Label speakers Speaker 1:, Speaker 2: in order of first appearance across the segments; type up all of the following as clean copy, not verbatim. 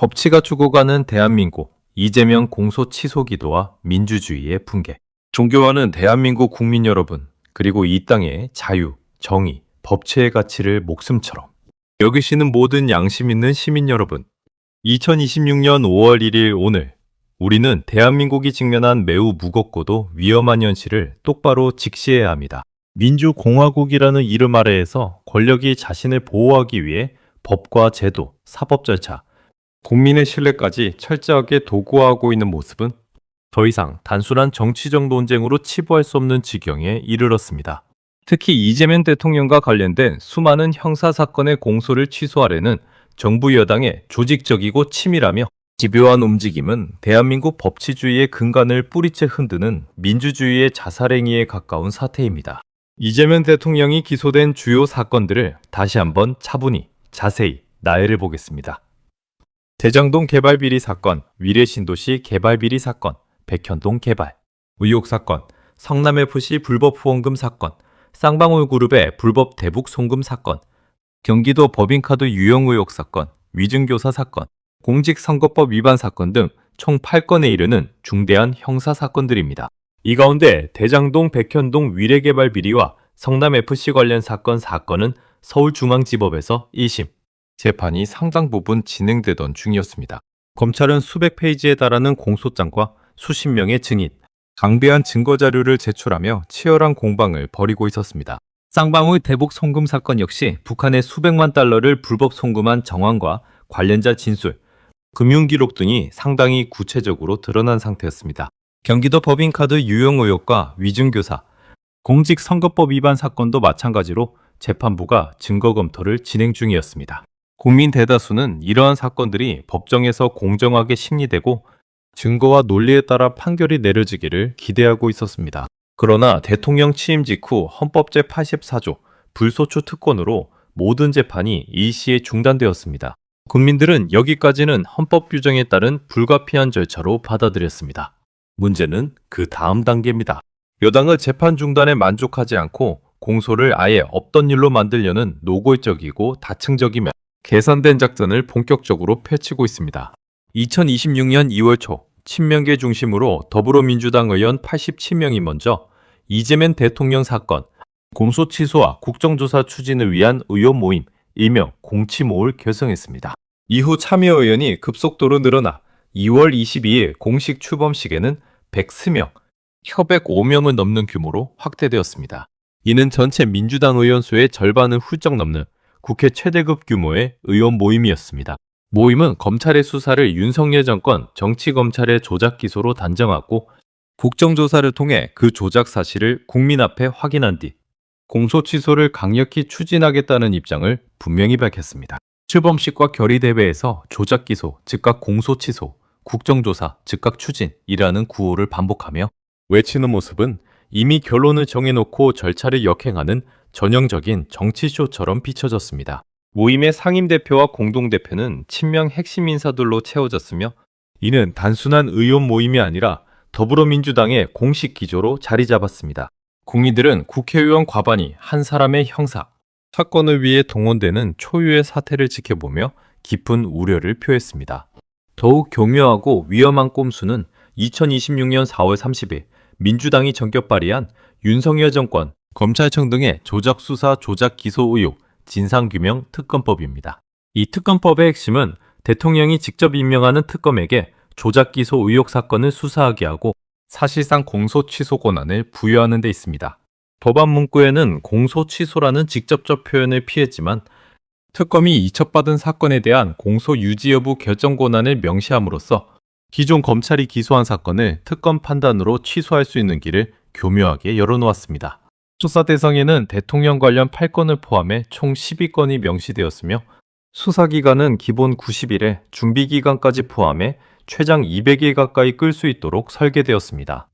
Speaker 1: 법치가 죽어가는 대한민국, 이재명 공소 취소 기도와 민주주의의 붕괴. 존경하는 대한민국 국민 여러분, 그리고 이 땅의 자유, 정의, 법치의 가치를 목숨처럼 여기시는 모든 양심 있는 시민 여러분, 2026년 5월 1일 오늘 우리는 대한민국이 직면한 매우 무겁고도 위험한 현실을 똑바로 직시해야 합니다. 민주공화국이라는 이름 아래에서 권력이 자신을 보호하기 위해 법과 제도, 사법 절차, 국민의 신뢰까지 철저하게 도구화하고 있는 모습은 더 이상 단순한 정치적 논쟁으로 치부할 수 없는 지경에 이르렀습니다. 특히 이재명 대통령과 관련된 수많은 형사사건의 공소를 취소하려는 정부 여당의 조직적이고 치밀하며 집요한 움직임은 대한민국 법치주의의 근간을 뿌리째 흔드는 민주주의의 자살행위에 가까운 사태입니다. 이재명 대통령이 기소된 주요 사건들을 다시 한번 차분히 자세히 나열해 보겠습니다. 대장동 개발 비리 사건, 위례신도시 개발 비리 사건, 백현동 개발 의혹 사건, 성남FC 불법 후원금 사건, 쌍방울 그룹의 불법 대북 송금 사건, 경기도 법인카드 유용 의혹 사건, 위증교사 사건, 공직선거법 위반 사건 등 총 8건에 이르는 중대한 형사 사건들입니다. 이 가운데 대장동 백현동 위례개발 비리와 성남FC 관련 사건은 서울중앙지법에서 1심, 재판이 상당 부분 진행되던 중이었습니다. 검찰은 수백 페이지에 달하는 공소장과 수십 명의 증인, 강배한 증거자료를 제출하며 치열한 공방을 벌이고 있었습니다. 쌍방울 대북 송금 사건 역시 북한에 수백만 달러를 불법 송금한 정황과 관련자 진술, 금융기록 등이 상당히 구체적으로 드러난 상태였습니다. 경기도 법인카드 유용 의혹과 위증교사, 공직선거법 위반 사건도 마찬가지로 재판부가 증거 검토를 진행 중이었습니다. 국민 대다수는 이러한 사건들이 법정에서 공정하게 심리되고 증거와 논리에 따라 판결이 내려지기를 기대하고 있었습니다. 그러나 대통령 취임 직후 헌법 제84조 불소추 특권으로 모든 재판이 일시에 중단되었습니다. 국민들은 여기까지는 헌법 규정에 따른 불가피한 절차로 받아들였습니다. 문제는 그 다음 단계입니다. 여당은 재판 중단에 만족하지 않고 공소를 아예 없던 일로 만들려는 노골적이고 다층적이며 계산된 작전을 본격적으로 펼치고 있습니다. 2026년 2월 초 친명계 중심으로 더불어민주당 의원 87명이 먼저 이재명 대통령 사건, 공소 취소와 국정조사 추진을 위한 의원 모임, 일명 공치모를 결성했습니다. 이후 참여 의원이 급속도로 늘어나 2월 22일 공식 출범식에는 100명, 협약 5명을 넘는 규모로 확대되었습니다. 이는 전체 민주당 의원 수의 절반을 훌쩍 넘는 국회 최대급 규모의 의원 모임이었습니다. 모임은 검찰의 수사를 윤석열 정권 정치검찰의 조작 기소로 단정하고 국정조사를 통해 그 조작 사실을 국민 앞에 확인한 뒤 공소 취소를 강력히 추진하겠다는 입장을 분명히 밝혔습니다. 출범식과 결의대회에서 조작 기소, 즉각 공소 취소, 국정조사, 즉각 추진이라는 구호를 반복하며 외치는 모습은 이미 결론을 정해놓고 절차를 역행하는 전형적인 정치쇼처럼 비춰졌습니다. 모임의 상임대표와 공동대표는 친명 핵심 인사들로 채워졌으며 이는 단순한 의원 모임이 아니라 더불어민주당의 공식 기조로 자리 잡았습니다. 국민들은 국회의원 과반이 한 사람의 형사, 사건을 위해 동원되는 초유의 사태를 지켜보며 깊은 우려를 표했습니다. 더욱 교묘하고 위험한 꼼수는 2026년 4월 30일 민주당이 전격 발의한 윤석열 정권, 검찰청 등의 조작 수사, 조작 기소 의혹, 진상규명 특검법입니다. 이 특검법의 핵심은 대통령이 직접 임명하는 특검에게 조작 기소 의혹 사건을 수사하게 하고 사실상 공소 취소 권한을 부여하는 데 있습니다. 법안 문구에는 공소 취소라는 직접적 표현을 피했지만 특검이 이첩받은 사건에 대한 공소 유지 여부 결정 권한을 명시함으로써 기존 검찰이 기소한 사건을 특검 판단으로 취소할 수 있는 길을 교묘하게 열어놓았습니다. 수사 대상에는 대통령 관련 8건을 포함해 총 12건이 명시되었으며 수사기간은 기본 90일에 준비기간까지 포함해 최장 200일 가까이 끌 수 있도록 설계되었습니다.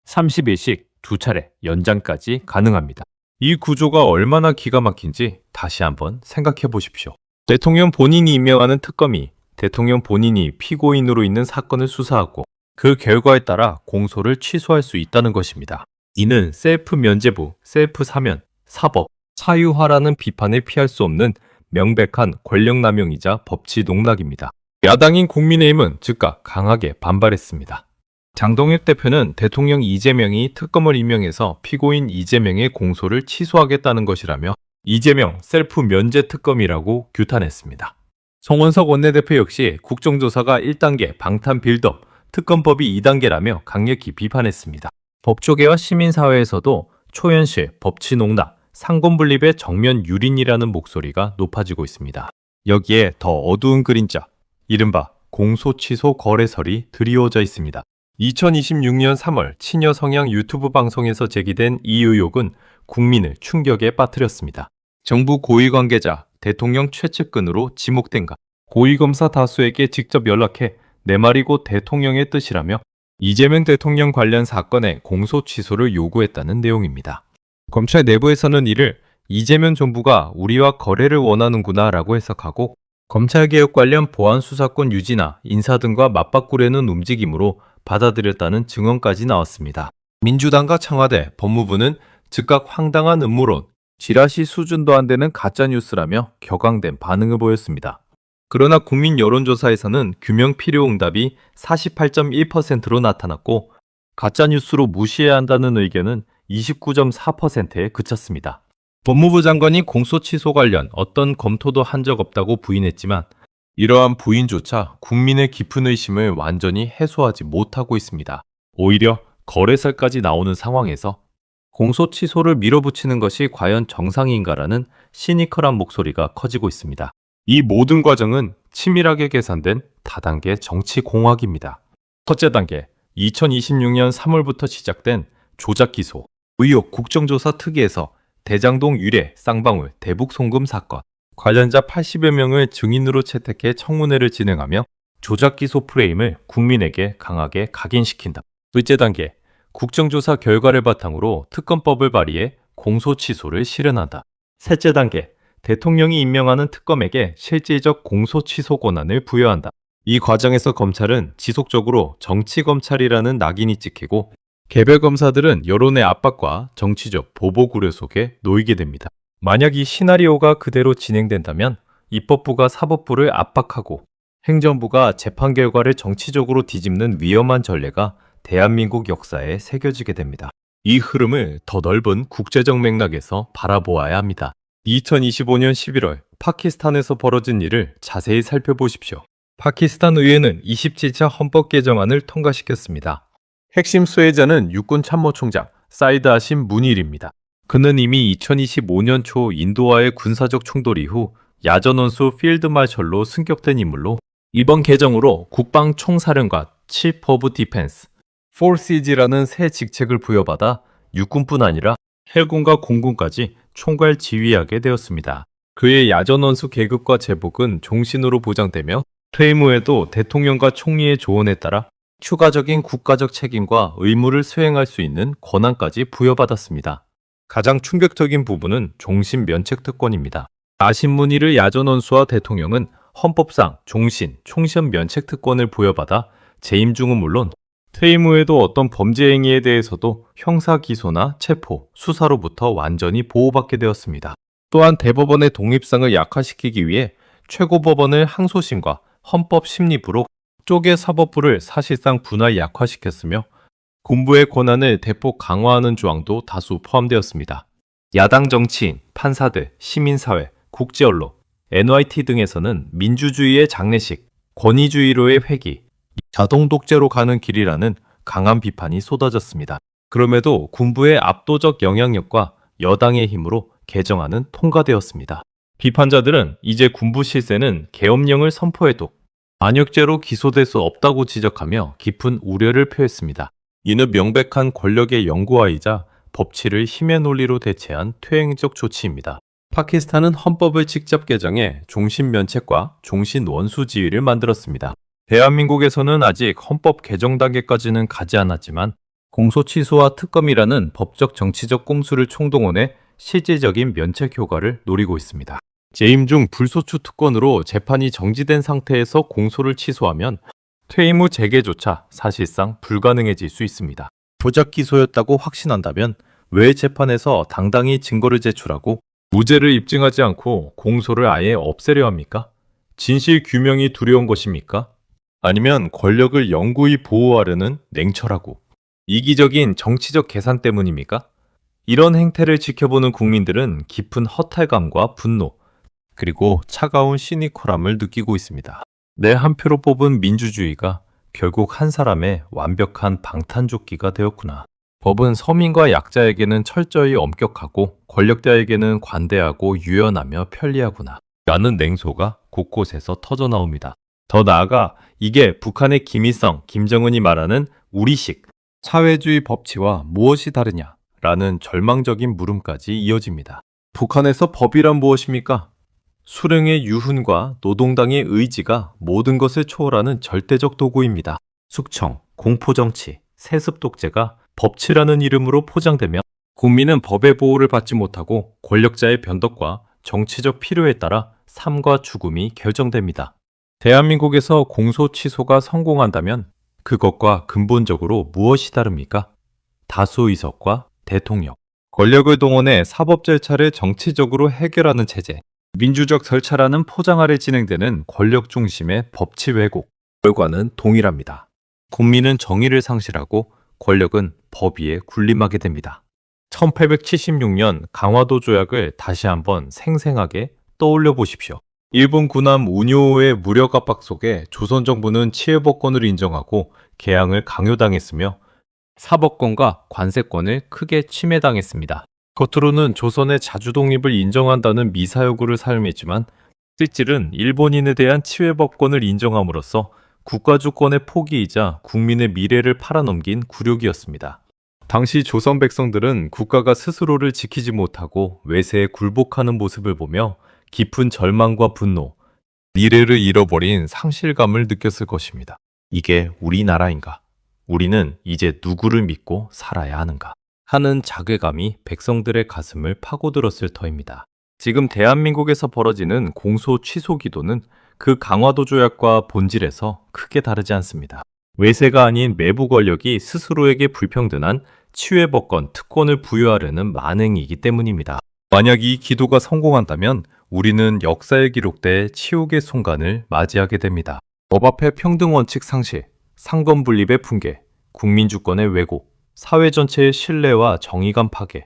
Speaker 1: 30일씩 2차례 연장까지 가능합니다. 이 구조가 얼마나 기가 막힌지 다시 한번 생각해 보십시오. 대통령 본인이 임명하는 특검이 대통령 본인이 피고인으로 있는 사건을 수사하고 그 결과에 따라 공소를 취소할 수 있다는 것입니다. 이는 셀프 면죄부, 셀프 사면, 사법, 사유화라는 비판을 피할 수 없는 명백한 권력남용이자 법치 농락입니다. 야당인 국민의힘은 즉각 강하게 반발했습니다. 장동혁 대표는 대통령 이재명이 특검을 임명해서 피고인 이재명의 공소를 취소하겠다는 것이라며 이재명 셀프 면제 특검이라고 규탄했습니다. 송원석 원내대표 역시 국정조사가 1단계 방탄 빌드업, 특검법이 2단계라며 강력히 비판했습니다. 법조계와 시민사회에서도 초현실, 법치농락, 상권분립의 정면 유린이라는 목소리가 높아지고 있습니다. 여기에 더 어두운 그림자, 이른바 공소취소 거래설이 드리워져 있습니다. 2026년 3월 친여 성향 유튜브 방송에서 제기된 이 의혹은 국민을 충격에 빠뜨렸습니다. 정부 고위 관계자, 대통령 최측근으로 지목된가 고위검사 다수에게 직접 연락해 내 말이 곧 대통령의 뜻이라며 이재명 대통령 관련 사건의 공소 취소를 요구했다는 내용입니다. 검찰 내부에서는 이를 이재명 정부가 우리와 거래를 원하는구나 라고 해석하고 검찰개혁 관련 보안 수사권 유지나 인사 등과 맞바꾸려는 움직임으로 받아들였다는 증언까지 나왔습니다. 민주당과 청와대, 법무부는 즉각 황당한 음모론, 지라시 수준도 안 되는 가짜뉴스라며 격앙된 반응을 보였습니다. 그러나 국민 여론조사에서는 규명 필요 응답이 48.1%로 나타났고 가짜뉴스로 무시해야 한다는 의견은 29.4%에 그쳤습니다. 법무부 장관이 공소 취소 관련 어떤 검토도 한 적 없다고 부인했지만 이러한 부인조차 국민의 깊은 의심을 완전히 해소하지 못하고 있습니다. 오히려 거래설까지 나오는 상황에서 공소 취소를 밀어붙이는 것이 과연 정상인가라는 시니컬한 목소리가 커지고 있습니다. 이 모든 과정은 치밀하게 계산된 다단계 정치 공학입니다. 첫째 단계, 2026년 3월부터 시작된 조작 기소, 의혹 국정조사 특위에서 대장동 유례, 쌍방울, 대북 송금 사건, 관련자 80여 명을 증인으로 채택해 청문회를 진행하며 조작 기소 프레임을 국민에게 강하게 각인시킨다. 둘째 단계, 국정조사 결과를 바탕으로 특검법을 발의해 공소 취소를 실현한다. 셋째 단계, 대통령이 임명하는 특검에게 실질적 공소 취소 권한을 부여한다. 이 과정에서 검찰은 지속적으로 정치검찰이라는 낙인이 찍히고 개별 검사들은 여론의 압박과 정치적 보복 우려 속에 놓이게 됩니다. 만약 이 시나리오가 그대로 진행된다면 입법부가 사법부를 압박하고 행정부가 재판 결과를 정치적으로 뒤집는 위험한 전례가 대한민국 역사에 새겨지게 됩니다. 이 흐름을 더 넓은 국제적 맥락에서 바라보아야 합니다. 2025년 11월 파키스탄에서 벌어진 일을 자세히 살펴보십시오. 파키스탄 의회는 27차 헌법 개정안을 통과시켰습니다. 핵심 수혜자는 육군 참모총장 사이드 하심 무닐입니다. 그는 이미 2025년 초 인도와의 군사적 충돌 이후 야전원수 필드 마셜로 승격된 인물로 이번 개정으로 국방총사령관 Chief of Defense Forces라는 새 직책을 부여받아 육군뿐 아니라 해군과 공군까지 총괄 지휘하게 되었습니다. 그의 야전원수 계급과 제복은 종신으로 보장되며 퇴임 후에도 대통령과 총리의 조언에 따라 추가적인 국가적 책임과 의무를 수행할 수 있는 권한까지 부여받았습니다. 가장 충격적인 부분은 종신 면책 특권입니다. 아신문의를 야전원수와 대통령은 헌법상 종신, 총시험 면책 특권을 부여받아 재임 중은 물론 퇴임 후에도 어떤 범죄 행위에 대해서도 형사 기소나 체포, 수사로부터 완전히 보호받게 되었습니다. 또한 대법원의 독립성을 약화시키기 위해 최고법원을 항소심과 헌법심리부로 쪼개 사법부를 사실상 분할 약화시켰으며 군부의 권한을 대폭 강화하는 조항도 다수 포함되었습니다. 야당 정치인, 판사들, 시민사회, 국제언론, NYT 등에서는 민주주의의 장례식, 권위주의로의 회귀, 자동 독재로 가는 길이라는 강한 비판이 쏟아졌습니다. 그럼에도 군부의 압도적 영향력과 여당의 힘으로 개정안은 통과되었습니다. 비판자들은 이제 군부 실세는 계엄령을 선포해도 반역죄로 기소될 수 없다고 지적하며 깊은 우려를 표했습니다. 이는 명백한 권력의 영구화이자 법치를 힘의 논리로 대체한 퇴행적 조치입니다. 파키스탄은 헌법을 직접 개정해 종신 면책과 종신 원수 지위를 만들었습니다. 대한민국에서는 아직 헌법 개정 단계까지는 가지 않았지만 공소 취소와 특검이라는 법적 정치적 꼼수를 총동원해 실질적인 면책 효과를 노리고 있습니다. 재임 중 불소추 특권으로 재판이 정지된 상태에서 공소를 취소하면 퇴임 후 재개조차 사실상 불가능해질 수 있습니다. 조작 기소였다고 확신한다면 왜 재판에서 당당히 증거를 제출하고 무죄를 입증하지 않고 공소를 아예 없애려 합니까? 진실 규명이 두려운 것입니까? 아니면 권력을 영구히 보호하려는 냉철하고 이기적인 정치적 계산 때문입니까? 이런 행태를 지켜보는 국민들은 깊은 허탈감과 분노, 그리고 차가운 시니컬함을 느끼고 있습니다. 내 한 표로 뽑은 민주주의가 결국 한 사람의 완벽한 방탄조끼가 되었구나. 법은 서민과 약자에게는 철저히 엄격하고 권력자에게는 관대하고 유연하며 편리하구나. 라는 냉소가 곳곳에서 터져 나옵니다. 더 나아가 이게 북한의 김일성, 김정은이 말하는 우리식 사회주의 법치와 무엇이 다르냐? 라는 절망적인 물음까지 이어집니다. 북한에서 법이란 무엇입니까? 수령의 유훈과 노동당의 의지가 모든 것을 초월하는 절대적 도구입니다. 숙청, 공포정치, 세습독재가 법치라는 이름으로 포장되며 국민은 법의 보호를 받지 못하고 권력자의 변덕과 정치적 필요에 따라 삶과 죽음이 결정됩니다. 대한민국에서 공소 취소가 성공한다면 그것과 근본적으로 무엇이 다릅니까? 다수의석과 대통령, 권력을 동원해 사법 절차를 정치적으로 해결하는 체제, 민주적 절차라는 포장 아래 진행되는 권력 중심의 법치 왜곡, 결과는 동일합니다. 국민은 정의를 상실하고 권력은 법 위에 군림하게 됩니다. 1876년 강화도 조약을 다시 한번 생생하게 떠올려 보십시오. 일본 군함 운요호의 무력 압박 속에 조선 정부는 치외법권을 인정하고 개항을 강요당했으며 사법권과 관세권을 크게 침해당했습니다. 겉으로는 조선의 자주 독립을 인정한다는 미사여구를 사용했지만 실질은 일본인에 대한 치외법권을 인정함으로써 국가주권의 포기이자 국민의 미래를 팔아넘긴 굴욕이었습니다. 당시 조선 백성들은 국가가 스스로를 지키지 못하고 외세에 굴복하는 모습을 보며 깊은 절망과 분노, 미래를 잃어버린 상실감을 느꼈을 것입니다. 이게 우리나라인가? 우리는 이제 누구를 믿고 살아야 하는가? 하는 자괴감이 백성들의 가슴을 파고들었을 터입니다. 지금 대한민국에서 벌어지는 공소 취소 기도는 그 강화도 조약과 본질에서 크게 다르지 않습니다. 외세가 아닌 내부 권력이 스스로에게 불평등한 치외법권, 특권을 부여하려는 만행이기 때문입니다. 만약 이 기도가 성공한다면 우리는 역사에 기록될 치욕의 순간을 맞이하게 됩니다. 법 앞의 평등 원칙 상실, 상권 분립의 붕괴, 국민 주권의 왜곡, 사회 전체의 신뢰와 정의감 파괴.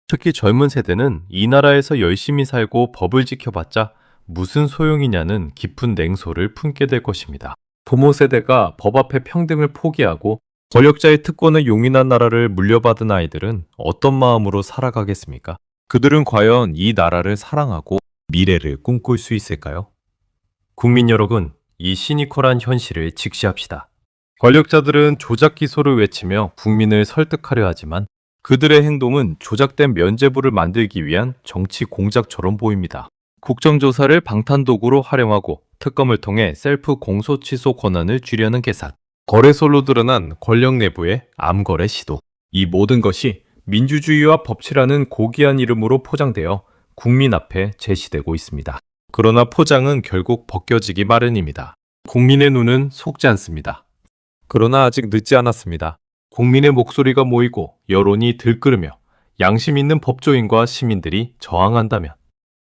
Speaker 1: 특히 젊은 세대는 이 나라에서 열심히 살고 법을 지켜봤자 무슨 소용이냐는 깊은 냉소를 품게 될 것입니다. 부모 세대가 법 앞의 평등을 포기하고 권력자의 특권을 용인한 나라를 물려받은 아이들은 어떤 마음으로 살아가겠습니까? 그들은 과연 이 나라를 사랑하고 미래를 꿈꿀 수 있을까요? 국민 여러분, 이 시니컬한 현실을 직시합시다. 권력자들은 조작 기소를 외치며 국민을 설득하려 하지만 그들의 행동은 조작된 면죄부를 만들기 위한 정치 공작처럼 보입니다. 국정조사를 방탄도구로 활용하고 특검을 통해 셀프 공소취소 권한을 쥐려는 계산, 거래소로 드러난 권력 내부의 암거래 시도, 이 모든 것이 민주주의와 법치라는 고귀한 이름으로 포장되어 국민 앞에 제시되고 있습니다. 그러나 포장은 결국 벗겨지기 마련입니다. 국민의 눈은 속지 않습니다. 그러나 아직 늦지 않았습니다. 국민의 목소리가 모이고 여론이 들끓으며 양심 있는 법조인과 시민들이 저항한다면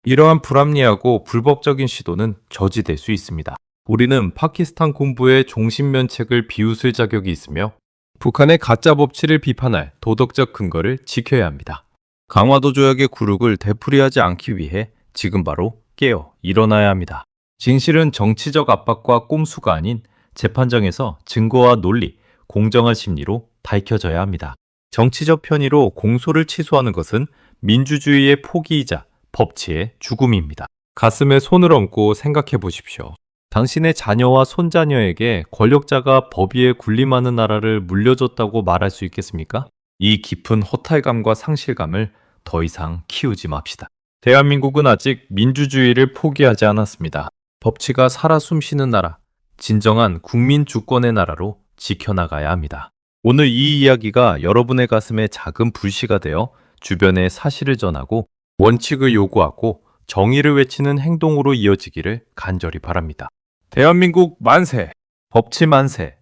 Speaker 1: 이러한 불합리하고 불법적인 시도는 저지될 수 있습니다. 우리는 파키스탄 군부의 종신면책을 비웃을 자격이 있으며 북한의 가짜 법치를 비판할 도덕적 근거를 지켜야 합니다. 강화도 조약의 굴욕을 되풀이하지 않기 위해 지금 바로 깨어 일어나야 합니다. 진실은 정치적 압박과 꼼수가 아닌 재판정에서 증거와 논리, 공정한 심리로 밝혀져야 합니다. 정치적 편의로 공소를 취소하는 것은 민주주의의 포기이자 법치의 죽음입니다. 가슴에 손을 얹고 생각해 보십시오. 당신의 자녀와 손자녀에게 권력자가 법 위에 군림하는 나라를 물려줬다고 말할 수 있겠습니까? 이 깊은 허탈감과 상실감을 더 이상 키우지 맙시다. 대한민국은 아직 민주주의를 포기하지 않았습니다. 법치가 살아 숨쉬는 나라, 진정한 국민 주권의 나라로 지켜나가야 합니다. 오늘 이 이야기가 여러분의 가슴에 작은 불씨가 되어 주변에 사실을 전하고 원칙을 요구하고 정의를 외치는 행동으로 이어지기를 간절히 바랍니다. 대한민국 만세! 법치 만세!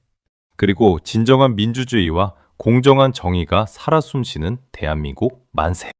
Speaker 1: 그리고 진정한 민주주의와 공정한 정의가 살아 숨쉬는 대한민국 만세!